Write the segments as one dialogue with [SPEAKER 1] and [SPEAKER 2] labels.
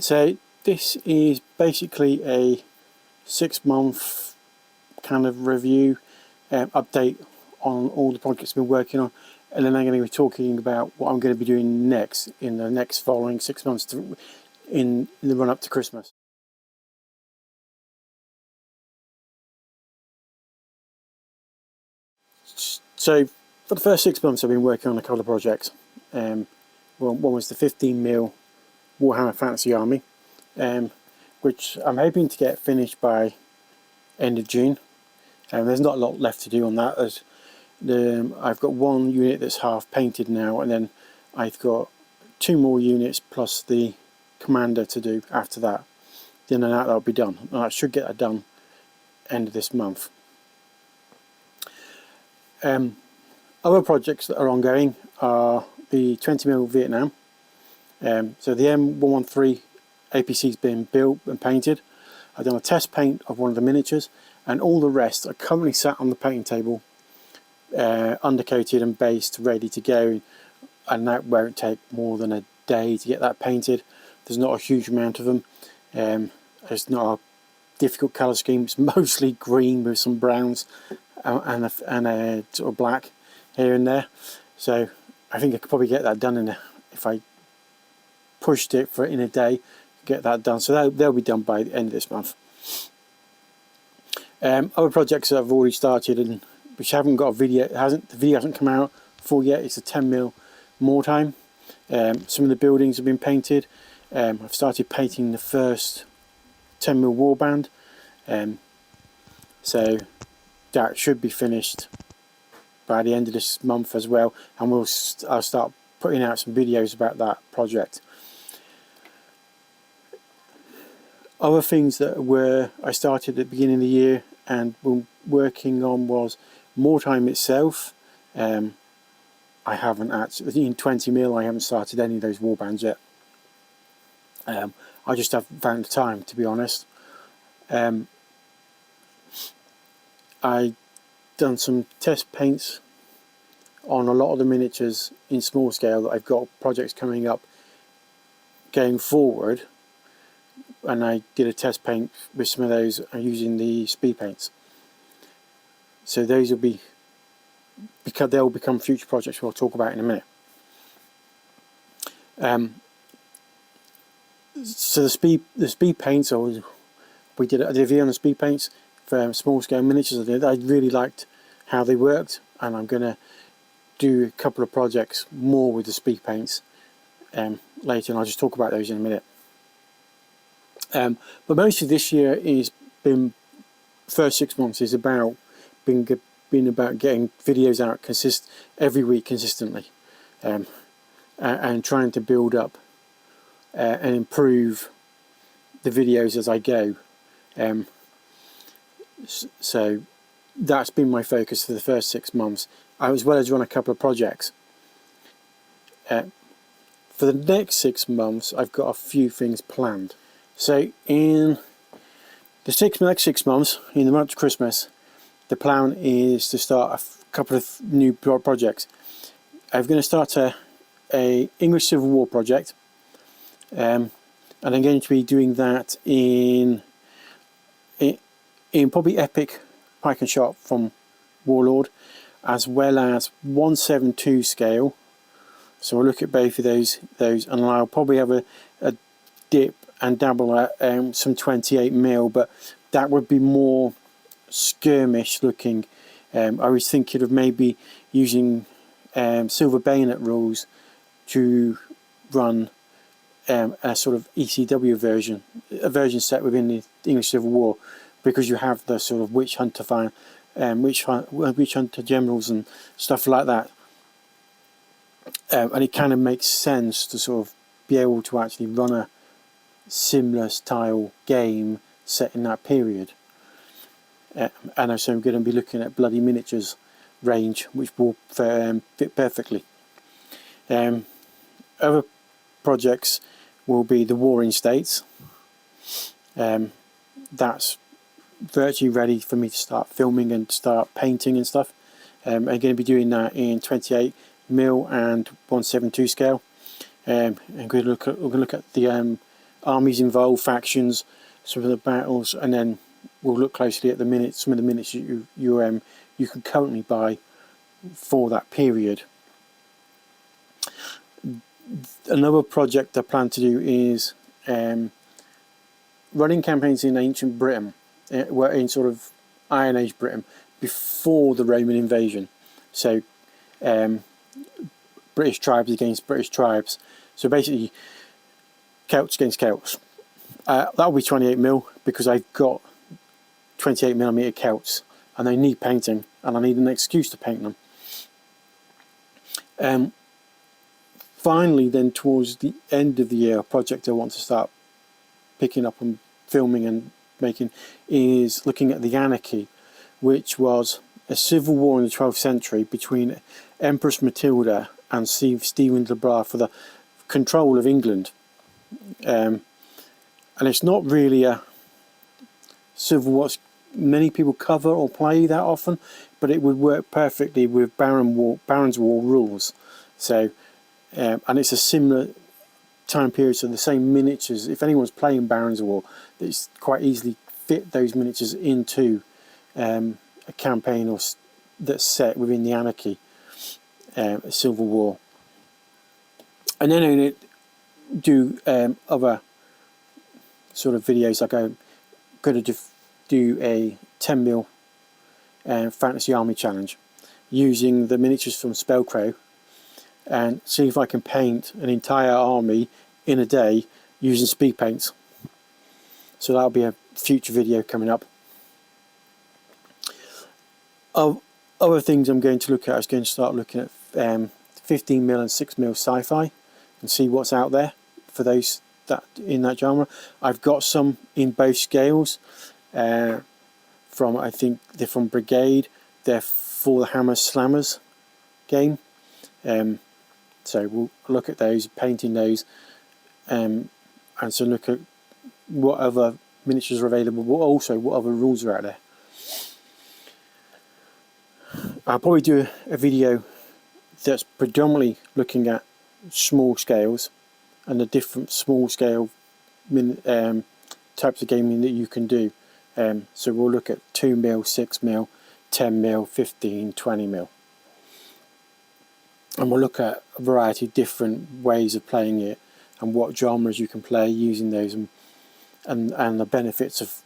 [SPEAKER 1] So this is basically a 6-month kind of review, update on all the projects I've been working on, and then I'm going to be talking about what I'm going to be doing next in the next following 6 months in the run up to Christmas. So for the first 6 months I've been working on a couple of projects. Well, one was the 15mm Warhammer Fantasy Army, which I'm hoping to get finished by end of June. There's not a lot left to do on that, as I've got one unit that's half painted now, and then I've got 2 more units plus the commander to do after that. Then that'll be done, and I should get that done end of this month. Other projects that are ongoing are the 20mm Vietnam. So the M113 APC's been built and painted. I've done a test paint of one of the miniatures, and all the rest are currently sat on the painting table, undercoated and based, ready to go, and that won't take more than a day to get that painted. There's not a huge amount of them. It's not a difficult colour scheme. It's mostly green with some browns and a sort of black here and there. So I think I could probably get that done if I pushed it in a day, get that done. So they'll be done by the end of this month. Other projects that I've already started and which haven't got a video, the video hasn't come out full yet. It's a 10mm Wartime. Some of the buildings have been painted. I've started painting the first 10mm warband, so that should be finished by the end of this month as well, and I'll start putting out some videos about that project. Other things that I started at the beginning of the year and were working on was Wartime itself. I haven't actually, in 20mm I haven't started any of those warbands yet. I just haven't found the time, to be honest. I done some test paints on a lot of the miniatures in small scale that I've got projects coming up going forward, and I did a test paint with some of those using the speed paints. So those will be, because they'll become future projects we'll talk about in a minute. So the speed paints, I did a review on the speed paints for small scale miniatures. I really liked how they worked, and I'm going to do a couple of projects more with the speed paints later, and I'll just talk about those in a minute. But most of this year is been, first 6 months is about been about getting videos out every week consistently, and trying to build up and improve the videos as I go. So that's been my focus for the first 6 months, as well as run a couple of projects. For the next 6 months I've got a few things planned. So in the next 6 months, in the run up to Christmas, the plan is to start a couple of new projects. I'm going to start a English Civil War project, and I'm going to be doing that in probably epic pike and shot from Warlord, as well as 1/7/2 scale. So we'll look at both of those, and I'll probably have a dip and dabble at some 28mm, but that would be more skirmish looking. I was thinking of maybe using silver bayonet rules to run a sort of ECW version, a version set within the English Civil War, because you have the sort of witch hunter witch hunter generals and stuff like that, and it kind of makes sense to sort of be able to actually run a similar style game set in that period. And also I'm going to be looking at Bloody Miniatures range, which will fit perfectly. Other projects will be the Warring States. That's virtually ready for me to start filming and start painting and stuff. I'm going to be doing that in 28mm and 1/7/2 scale. We're going to look at the armies involved, factions, some of the battles, and then we'll look closely at the minutes, some of the minutes you can currently buy for that period. Another project I plan to do is running campaigns in ancient Britain, in sort of Iron Age Britain, before the Roman invasion. So British tribes against British tribes. So basically Celts against Celts. That'll be 28mm because I've got 28mm Celts and they need painting and I need an excuse to paint them. Finally, then towards the end of the year, a project I want to start picking up and filming and making is looking at the Anarchy, which was a civil war in the 12th century between Empress Matilda and Stephen de Bras for the control of England. And it's not really a civil war many people cover or play that often, but it would work perfectly with Barons' War rules. So, and it's a similar time period, so the same miniatures. If anyone's playing Barons' War, it's quite easily fit those miniatures into a campaign that's set within the Anarchy, a civil war. And then in it, do other sort of videos. Like I'm going to do a 10mm fantasy army challenge using the miniatures from Spellcrow and see if I can paint an entire army in a day using speed paints. So that'll be a future video coming up. Other things I'm going to look at, I was going to start looking at 15mm and 6mm sci-fi and see what's out there for those that in that genre. I've got some in both scales. From, I think they're from Brigade. They're for the Hammer Slammers game. So we'll look at those, painting those, and so look at what other miniatures are available, but also what other rules are out there. I'll probably do a video that's predominantly looking at small scales and the different small scale types of gaming that you can do. So we'll look at 2mm, 6mm, 10mm, 15, 20mm. And we'll look at a variety of different ways of playing it and what genres you can play using those, and the benefits of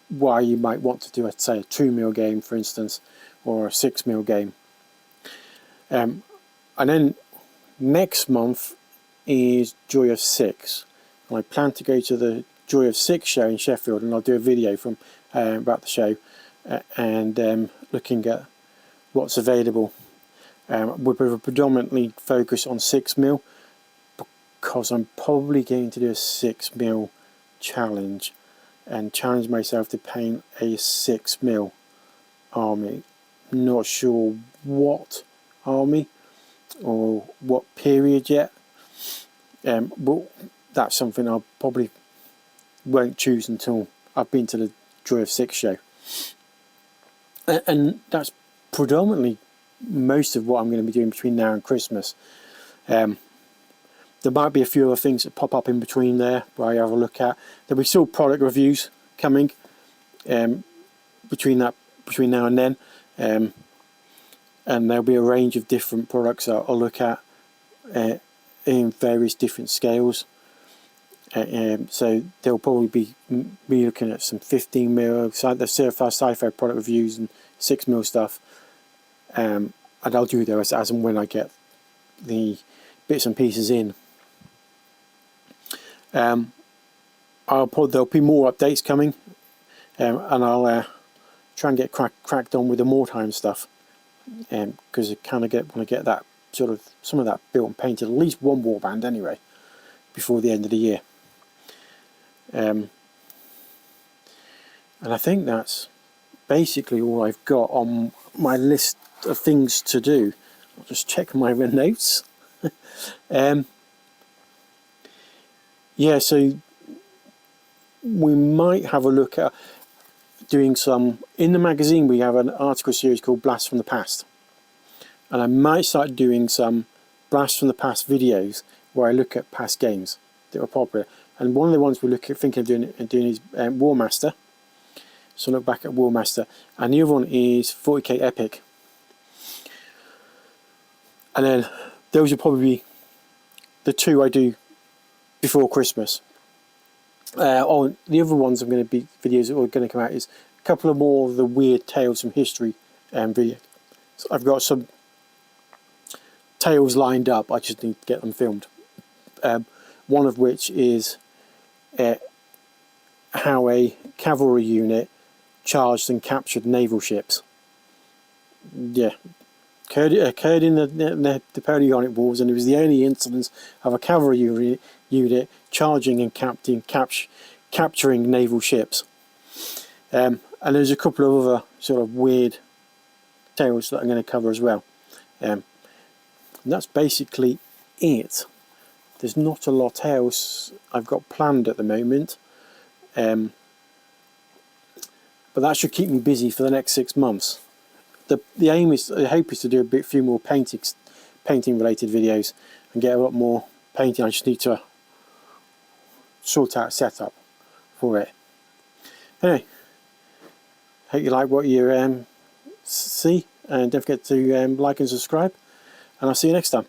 [SPEAKER 1] why you might want to do, say, a 2mm game, for instance, or a 6mm game. And then next month is Joy of Six. And I plan to go to the Joy of Six show in Sheffield, and I'll do a video from about the show and looking at what's available. We're predominantly focused on 6mm because I'm probably going to do a 6mm challenge and challenge myself to paint a 6mm army. Not sure what army or what period yet, but that's something I probably won't choose until I've been to the Joy of Six show. And that's predominantly most of what I'm going to be doing between now and Christmas. There might be a few other things that pop up in between there where I have a look at. There'll be still product reviews coming between now and then, and there'll be a range of different products that I'll look at in various different scales. So there'll probably be me looking at some 15mm, the certified sci-fi product reviews and 6mm stuff. And I'll do those as and when I get the bits and pieces in. There'll be more updates coming, and I'll try and get cracked on with the more time stuff, because I kind of want to get that sort of some of that built and painted, at least one warband anyway, before the end of the year. And I think that's basically all I've got on my list of things to do. I'll just check my notes. Yeah, so we might have a look at doing some, in the magazine we have an article series called Blast from the Past, and I might start doing some Blast from the Past videos where I look at past games that were popular. and one of the ones we're thinking of doing is War Master. So look back at War Master, and the other one is 40k Epic. And then those are probably the two I do before Christmas. Oh, the other ones I'm going to be videos that are going to come out is a couple of more of the weird tales from history videos. So I've got some tales lined up. I just need to get them filmed. One of which is how a cavalry unit charged and captured naval ships. Yeah, occurred in the Napoleonic Wars, and it was the only instance of a cavalry unit charging and capturing naval ships. And there's a couple of other sort of weird tales that I'm going to cover as well. And that's basically it. There's not a lot else I've got planned at the moment. But that should keep me busy for the next 6 months. The aim is, I hope, is to do a few more painting related videos and get a lot more painting. I just need to sort out a setup for it. Anyway, hope you like what you see, and don't forget to like and subscribe, and I'll see you next time.